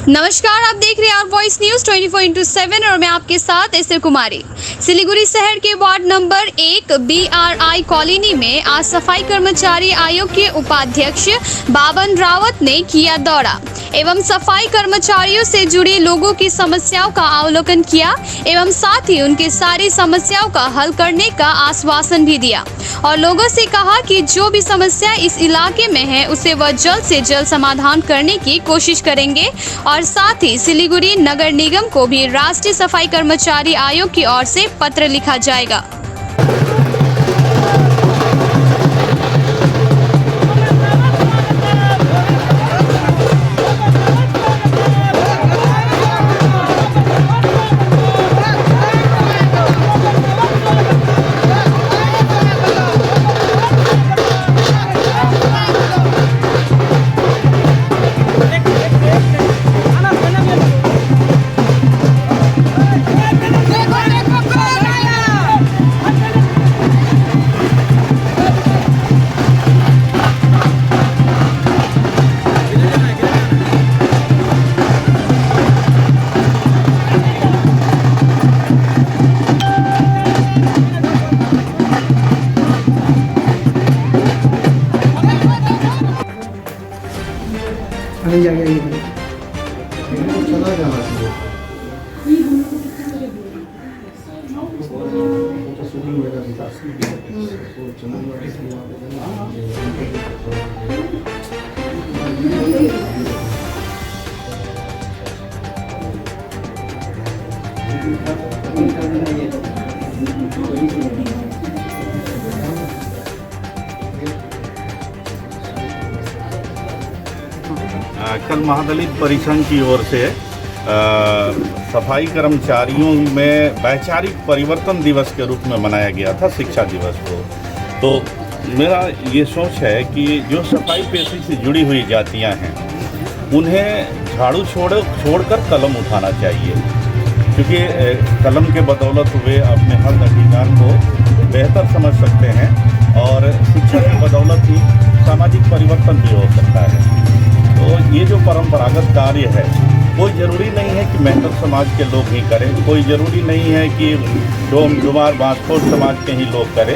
नमस्कार, आप देख रहे हैं आवर वॉइस न्यूज 24/7 और मैं आपके साथ एसर कुमारी। सिलीगुड़ी शहर के वार्ड नंबर 1 BRI कॉलोनी में आज सफाई कर्मचारी आयोग के उपाध्यक्ष बाबन रावत ने किया दौरा एवं सफाई कर्मचारियों से जुड़ी लोगों की समस्याओं का अवलोकन किया एवं साथ ही उनकी सारी समस्याओं का हल करने का आश्वासन भी दिया और लोगों से कहा कि जो भी समस्या इस इलाके में है उसे वह जल्द से जल्द समाधान करने की कोशिश करेंगे और साथ ही सिलीगुड़ी नगर निगम को भी राष्ट्रीय सफाई कर्मचारी आयोग की ओर से पत्र लिखा जाएगा। नहीं जाएगा ये चला जाना कल महादलित परिसंघ की ओर से सफाई कर्मचारियों में वैचारिक परिवर्तन दिवस के रूप में मनाया गया था शिक्षा दिवस को। तो मेरा ये सोच है कि जो सफाई पेशे से जुड़ी हुई जातियां हैं उन्हें झाड़ू छोड़कर कलम उठाना चाहिए, क्योंकि कलम के बदौलत वे अपने हक अधिकार को बेहतर समझ सकते हैं और शिक्षा की बदौलत ही सामाजिक परिवर्तन भी हो सकता है। तो ये जो परंपरागत कार्य है कोई ज़रूरी नहीं है कि मेहनत समाज के लोग ही करें, कोई ज़रूरी नहीं है कि डोम डुमार बाँसकोट समाज के ही लोग करें।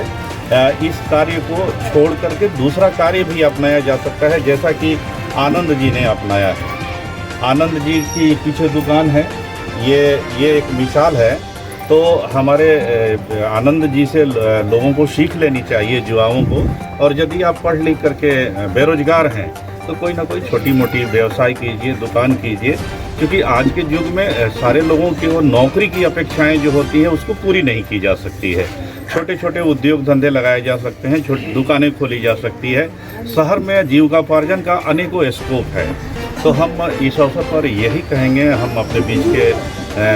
इस कार्य को छोड़ करके दूसरा कार्य भी अपनाया जा सकता है, जैसा कि आनंद जी ने अपनाया है। आनंद जी की पीछे दुकान है, ये एक मिसाल है। तो हमारे आनंद जी से लोगों को सीख लेनी चाहिए, युवाओं को। और यदि आप पढ़ लिख करके बेरोजगार हैं तो कोई ना कोई छोटी मोटी व्यवसाय कीजिए, दुकान कीजिए, क्योंकि आज के युग में सारे लोगों की वो नौकरी की अपेक्षाएं जो होती हैं उसको पूरी नहीं की जा सकती है। छोटे छोटे उद्योग धंधे लगाए जा सकते हैं, छोटी दुकानें खोली जा सकती है। शहर में जीविकोपार्जन का अनेकों स्कोप है। तो हम इस अवसर पर यही कहेंगे हम अपने बीच के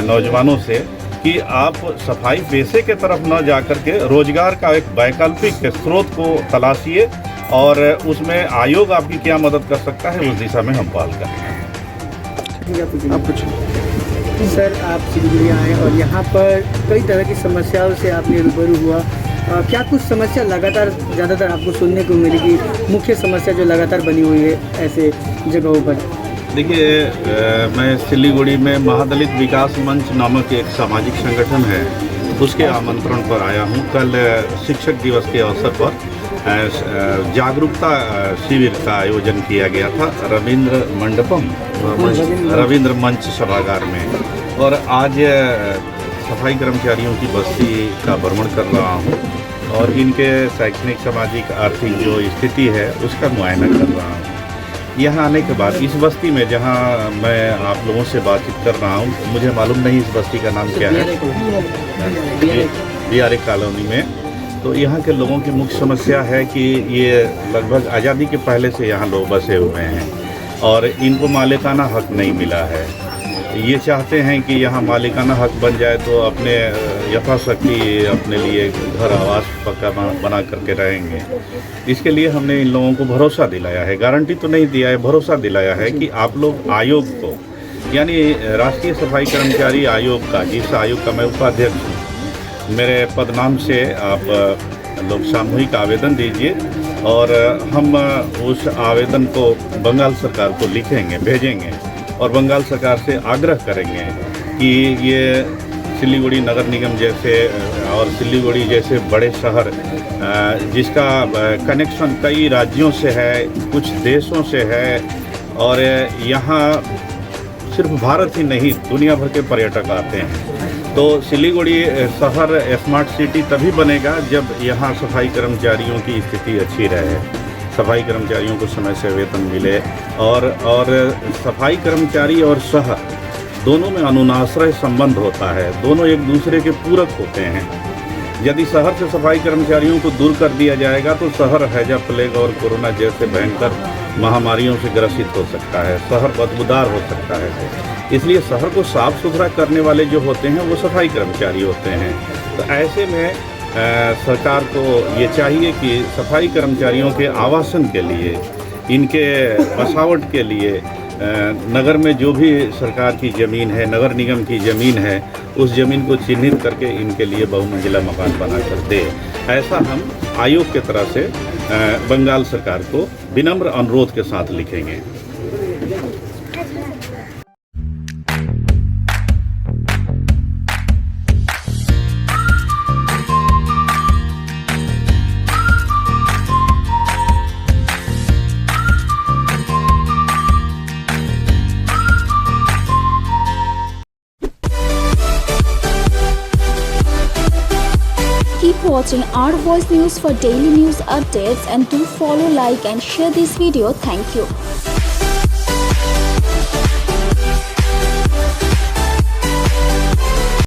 नौजवानों से कि आप सफाई पेशे के तरफ न जा कर के रोजगार का एक वैकल्पिक स्रोत को तलाशिए और उसमें आयोग आपकी क्या मदद कर सकता है उस दिशा में हम पहल करेंगे। आप कुछ सर, आप सिलीगुड़ी आए और यहाँ पर कई तरह की समस्याओं से आपने रूबरू हुआ। क्या कुछ समस्या लगातार ज़्यादातर आपको सुनने को मिलेगी, मुख्य समस्या जो लगातार बनी हुई है ऐसे जगहों पर? देखिए, मैं सिलीगुड़ी में महादलित विकास मंच नामक एक सामाजिक संगठन है, उसके आमंत्रण पर आया हूँ। कल शिक्षक दिवस के अवसर पर जागरूकता शिविर का आयोजन किया गया था रविंद्र मंच सभागार में। और आज सफाई कर्मचारियों की बस्ती का भ्रमण कर रहा हूँ और इनके शैक्षणिक, सामाजिक, आर्थिक जो स्थिति है उसका मुआयना कर रहा हूँ। यहाँ आने के बाद इस बस्ती में जहाँ मैं आप लोगों से बातचीत कर रहा हूँ, मुझे मालूम नहीं इस बस्ती का नाम क्या है, BRI कॉलोनी में। तो यहाँ के लोगों की मुख्य समस्या है कि ये लगभग आज़ादी के पहले से यहाँ लोग बसे हुए हैं और इनको मालिकाना हक नहीं मिला है। ये चाहते हैं कि यहाँ मालिकाना हक बन जाए तो अपने यथाशक्ति अपने लिए घर आवास पक्का बना करके रहेंगे। इसके लिए हमने इन लोगों को भरोसा दिलाया है, गारंटी तो नहीं दिया है, भरोसा दिलाया है कि आप लोग आयोग को, यानी राष्ट्रीय सफाई कर्मचारी आयोग का, जिस आयोग का मैं उपाध्यक्ष हूँ, मेरे पदनाम से आप लोग सामूहिक आवेदन दीजिए और हम उस आवेदन को बंगाल सरकार को लिखेंगे, भेजेंगे और बंगाल सरकार से आग्रह करेंगे कि ये सिलीगुड़ी नगर निगम जैसे और सिलीगुड़ी जैसे बड़े शहर जिसका कनेक्शन कई राज्यों से है, कुछ देशों से है और यहाँ सिर्फ भारत ही नहीं दुनिया भर के पर्यटक आते हैं। तो सिलीगुड़ी शहर स्मार्ट सिटी तभी बनेगा जब यहाँ सफाई कर्मचारियों की स्थिति अच्छी रहे, सफाई कर्मचारियों को समय से वेतन मिले और सफाई कर्मचारी और शहर दोनों में अनुनाश्रय संबंध होता है, दोनों एक दूसरे के पूरक होते हैं। यदि शहर से सफाई कर्मचारियों को दूर कर दिया जाएगा तो शहर हैजा, प्लेग और कोरोना जैसे भयंकर महामारियों से ग्रसित हो सकता है, शहर बदबूदार हो सकता है। इसलिए शहर को साफ सुथरा करने वाले जो होते हैं वो सफाई कर्मचारी होते हैं। तो ऐसे में सरकार को ये चाहिए कि सफाई कर्मचारियों के आवासन के लिए, इनके बसावट के लिए नगर में जो भी सरकार की ज़मीन है, नगर निगम की ज़मीन है, उस ज़मीन को चिन्हित करके इनके लिए बहुमंजिला मकान बना कर दे। ऐसा हम आयोग के तरफ से बंगाल सरकार को विनम्र अनुरोध के साथ लिखेंगे। Keep watching Our Voice News for daily news updates and do follow, like and share this video. Thank you.